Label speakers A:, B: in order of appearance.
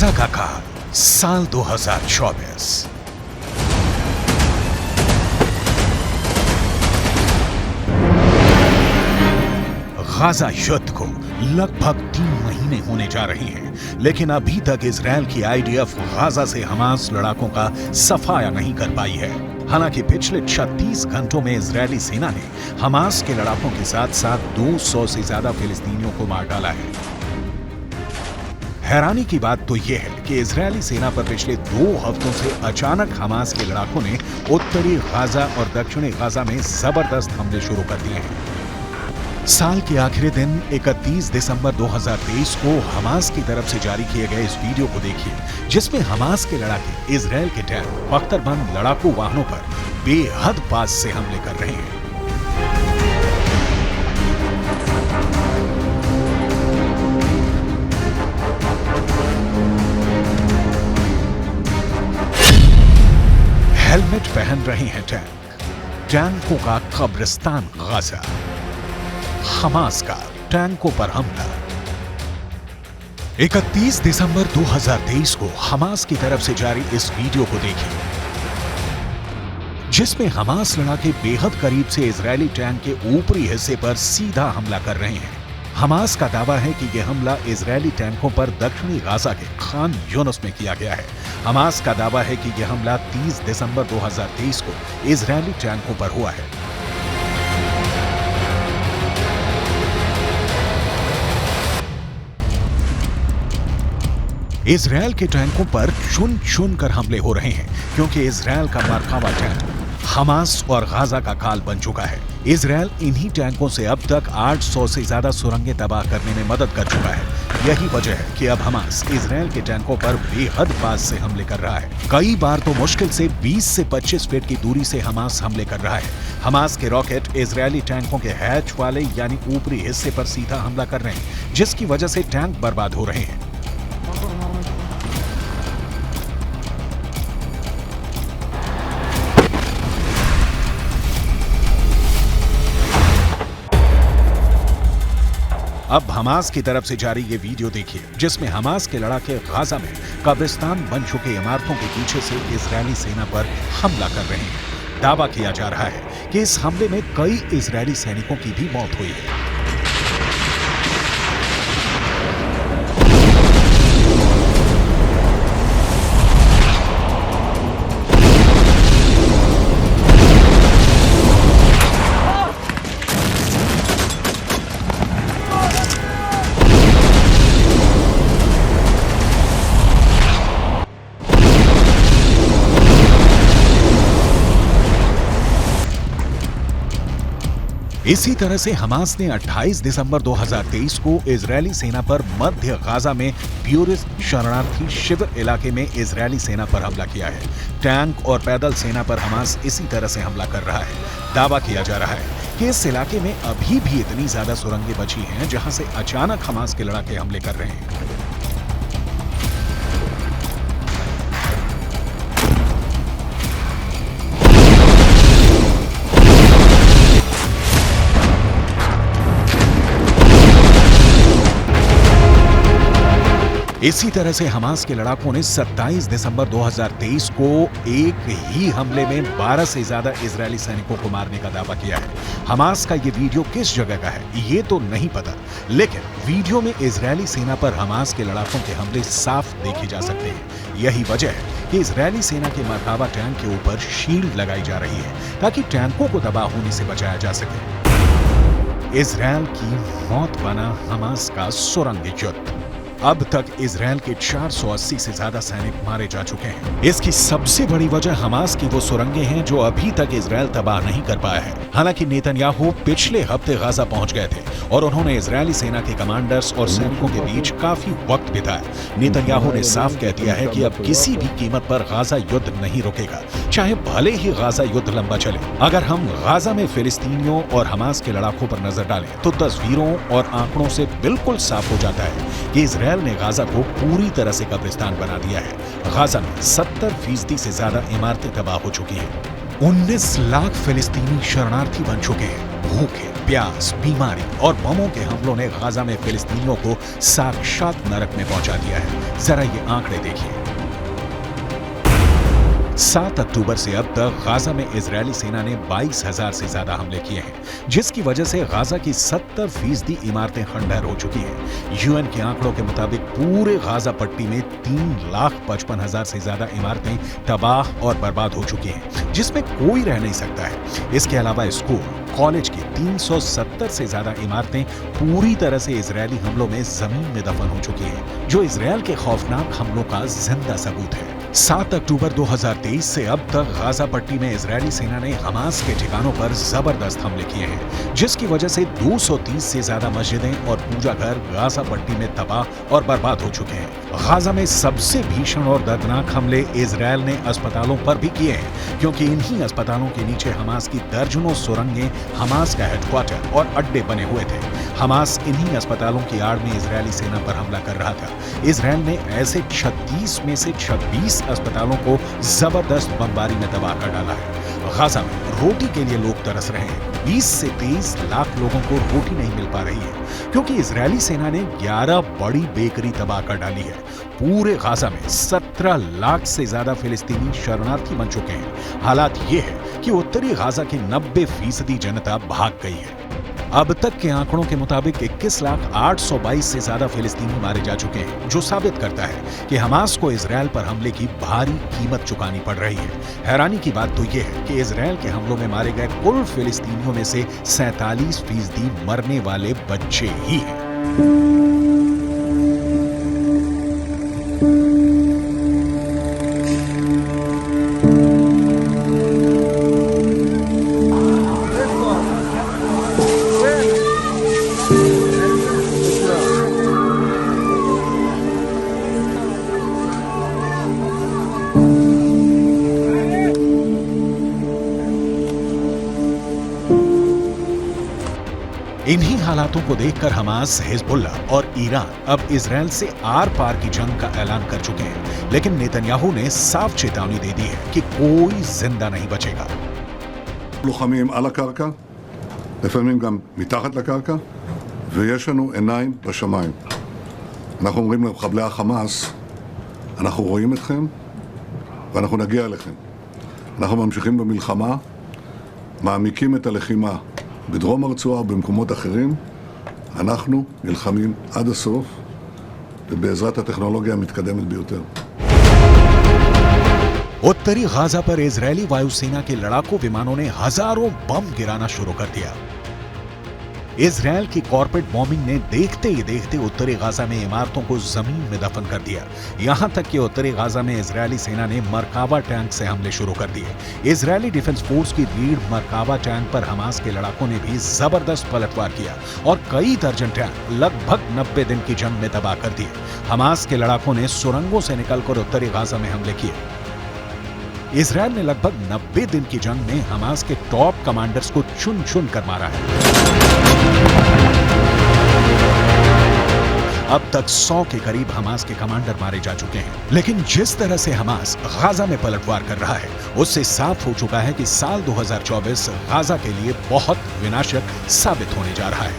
A: Gaza का काल साल 2024। गाजा युद्ध को लगभग 3 महीने होने जा रहे हैं, लेकिन अभी तक इजरायल की आईडीएफ गाजा से हमास लड़ाकों का सफाया नहीं कर पाई है। हालांकि पिछले 36 घंटों में इजरायली सेना ने हमास के लड़ाकों के साथ साथ 200 से ज्यादा फिलिस्तीनियों को मार डाला है। हैरानी की बात तो यह है कि इजरायली सेना पर पिछले 2 हफ्तों से अचानक हमास के लड़ाकों ने उत्तरी गाजा और दक्षिणी गाजा में जबरदस्त हमले शुरू कर दिए हैं। साल के आखिरी दिन 31 दिसंबर 2023 को हमास की तरफ से जारी किए गए इस वीडियो को देखिए, जिसमें हमास के लड़ाके इजरायल के टैंक बख्तरबंद लड़ाकू वाहनों पर बेहद पास से हमले कर रहे हैं। हेलमेट पहन रहे हैं टैंकों का कब्रिस्तान गाजा। हमास का टैंकों पर हमला। 31 दिसंबर 2023 को हमास की तरफ से जारी इस वीडियो को देखिए, जिसमें हमास लड़ाके बेहद करीब से इजरायली टैंक के ऊपरी हिस्से पर सीधा हमला कर रहे हैं। हमास का दावा है कि यह हमला इजरायली टैंकों पर दक्षिणी गाजा के खान यूनुस में किया गया है। हमास का दावा है कि यह हमला 30 दिसंबर 2023 को इजरायली टैंकों पर हुआ है। इजरायल के टैंकों पर चुन चुन कर हमले हो रहे हैं, क्योंकि इजरायल का मरकावा टैंक हमास और गाजा का काल बन चुका है। इजरायल इन्हीं टैंकों से अब तक 800 से ज्यादा सुरंगें तबाह करने में मदद कर चुका है। यही वजह है कि अब हमास इजरायल के टैंकों पर बेहद पास से हमले कर रहा है। कई बार तो मुश्किल से 20 से 25 फीट की दूरी से हमास हमले कर रहा है। हमास के रॉकेट इजरायली टैंकों के हैच वाले यानी ऊपरी हिस्से पर सीधा हमला कर रहे हैं, जिसकी वजह से टैंक बर्बाद हो रहे हैं। अब हमास की तरफ से जारी ये वीडियो देखिए, जिसमें हमास के लड़ाके गाजा में कब्रिस्तान बन चुके इमारतों के पीछे से इजरायली सेना पर हमला कर रहे हैं। दावा किया जा रहा है कि इस हमले में कई इजरायली सैनिकों की भी मौत हुई है। इसी तरह से हमास ने 28 दिसंबर 2023 को इजरायली सेना पर मध्य गाजा में प्यूरिस्ट शरणार्थी शिविर इलाके में इजरायली सेना पर हमला किया है। टैंक और पैदल सेना पर हमास इसी तरह से हमला कर रहा है। दावा किया जा रहा है कि इस इलाके में अभी भी इतनी ज्यादा सुरंगें बची हैं, जहां से अचानक हमास के लड़ाके हमले कर रहे हैं। इसी तरह से हमास के लड़ाकों ने 27 दिसंबर 2023 को एक ही हमले में 12 से ज्यादा इजरायली सैनिकों को मारने का दावा किया है। हमास का ये वीडियो किस जगह का है ये तो नहीं पता, लेकिन वीडियो में इजरायली सेना पर हमास के लड़ाकों के हमले साफ देखे जा सकते हैं। यही वजह है कि इजरायली सेना के मरकावा टैंक के ऊपर शील्ड लगाई जा रही है, ताकि टैंकों को तबाह होने से बचाया जा सके। इजरायल की मौत बना हमास का सुरंग युद्ध। अब तक इजरायल के 480 से ज्यादा सैनिक मारे जा चुके हैं। इसकी सबसे बड़ी वजह हमास की वो सुरंगें हैं जो अभी तक इजरायल तबाह नहीं कर पाया है। हालांकि नेतन्याहू पिछले हफ्ते गाजा पहुंच गए थे और उन्होंने इजरायली सेना के कमांडर्स और सैनिकों के बीच काफी वक्त बिताया। नेतन्याहू ने साफ कह दिया है कि अब किसी भी कीमत पर गाजा युद्ध नहीं रुकेगा, चाहे भले ही गाजा युद्ध लंबा चले। अगर हम गाजा में फिलिस्तीनियों और हमास के लड़ाकों पर नजर डालें तो तस्वीरों और आंकड़ों से बिल्कुल साफ हो जाता है कि इजरायल ने गाजा को पूरी तरह से कब्रिस्तान बना दिया है। गाजा में 70% से ज्यादा इमारतें तबाह हो चुकी हैं। 19 लाख फिलिस्तीनी शरणार्थी बन चुके हैं भूखे, प्यास, बीमारी और बमों के हमलों ने गाजा में फिलिस्तीनियों को साक्षात नरक में पहुंचा दिया है। जरा ये आंकड़े देखिए। 7 अक्टूबर से अब तक गाजा में इजरायली सेना ने 22,000 से ज्यादा हमले किए हैं, जिसकी वजह से गाजा की 70% इमारतें खंडहर हो चुकी हैं। यूएन के आंकड़ों के मुताबिक पूरे गाजा पट्टी में 3,55,000 से ज्यादा इमारतें तबाह और बर्बाद हो चुकी हैं, जिसमें कोई रह नहीं सकता है। इसके अलावा स्कूल, कॉलेज की 370 से ज्यादा इमारतें पूरी तरह से इजरायली हमलों में जमीन में दफन हो चुकी हैं, जो इजरायल के खौफनाक हमलों का जिंदा सबूत है। 7 अक्टूबर 2023 से अब तक गाजा पट्टी में इजरायली सेना ने हमास के ठिकानों पर जबरदस्त हमले किए हैं, जिसकी वजह से 230 से ज्यादा मस्जिदें और पूजा घर गाजा पट्टी में तबाह और बर्बाद हो चुके हैं। गाजा में सबसे भीषण और दर्दनाक हमले इजरायल ने अस्पतालों पर भी किए हैं, क्योंकि इन्हीं अस्पतालों के नीचे हमास की दर्जनों सुरंगें हमास का हेडक्वार्टर और अड्डे बने हुए थे। हमास इन्हीं अस्पतालों की आड़ में इजरायली सेना पर हमला कर रहा था। इजरायल ने ऐसे 36 में से 26 अस्पतालों को जबरदस्त बमबारी में तबाह कर डाला है। गाजा में रोटी के लिए लोग तरस रहे हैं। 20 से 23 लाख लोगों को रोटी नहीं मिल पा रही है, क्योंकि इजरायली सेना ने 11 बड़ी बेकरी तबाह कर डाली है। पूरे गाजा में 17 लाख से ज्यादा फिलिस्तीनी शरणार्थी बन चुके हैं। हालात ये है कि उत्तरी गाजा की 90% जनता भाग गई है। अब तक के आंकड़ों के मुताबिक 21,822 से ज्यादा फिलिस्तीनी मारे जा चुके हैं, जो साबित करता है कि हमास को इजरायल पर हमले की भारी कीमत चुकानी पड़ रही है। हैरानी की बात तो यह है कि इजरायल के हमलों में मारे गए कुल फिलिस्तीनियों में से 47% मरने वाले बच्चे ही हैं। इन्हीं हालातों को देखकर हमास, हिजबुल्लाह और ईरान अब इजरायल से आर पार की जंग का ऐलान कर चुके हैं। लेकिन नेतन्याहू ने साफ चेतावनी दे दी है कि कोई जिंदा नहीं बचेगा।
B: לוחמים על הקרקע, לפעמים גם מתחת לקרקע, ויש לנו עיניים בשמיים. אנחנו אומרים למחבלי החמאס, אנחנו רואים אתכם ואנחנו נגיע אליכם. אנחנו ממשיכים במלחמה, מעמיקים את הלחימה. בדרום הרצועה ובמקומות אחרים, אנחנו נלחמים עד הסוף, ובעזרת הטכנולוגיה המתקדמת ביותר.
A: उत्तरी गाजा पर इजरायली वायुसेना के लड़ाकू विमानों ने हजारों बम गिराना शुरू कर दिया। इजरायल की कॉर्पोरेट बॉम्बिंग ने देखते ही देखते उत्तरी गाजा में इमारतों को जमीन में दफन कर दिया। यहां तक कि उत्तरी गाजा में इजरायली सेना ने मरकावा टैंक से हमले शुरू कर दिए। इजरायली डिफेंस फोर्स की रीढ़ मरकावा टैंक पर हमास के लड़ाकों ने भी जबरदस्त पलटवार किया और कई दर्जन टैंक लगभग 90 दिन की जंग में तबाह कर दिए। हमास के लड़ाकों ने सुरंगों से निकलकर उत्तरी गाजा में हमले किए। इजरायल ने लगभग 90 दिन की जंग में हमास के टॉप कमांडर्स को चुन चुन कर मारा है। अब तक 100 के करीब हमास के कमांडर मारे जा चुके हैं। लेकिन जिस तरह से हमास गाजा में पलटवार कर रहा है, उससे साफ हो चुका है कि साल 2024 गाजा के लिए बहुत विनाशक साबित होने जा रहा है।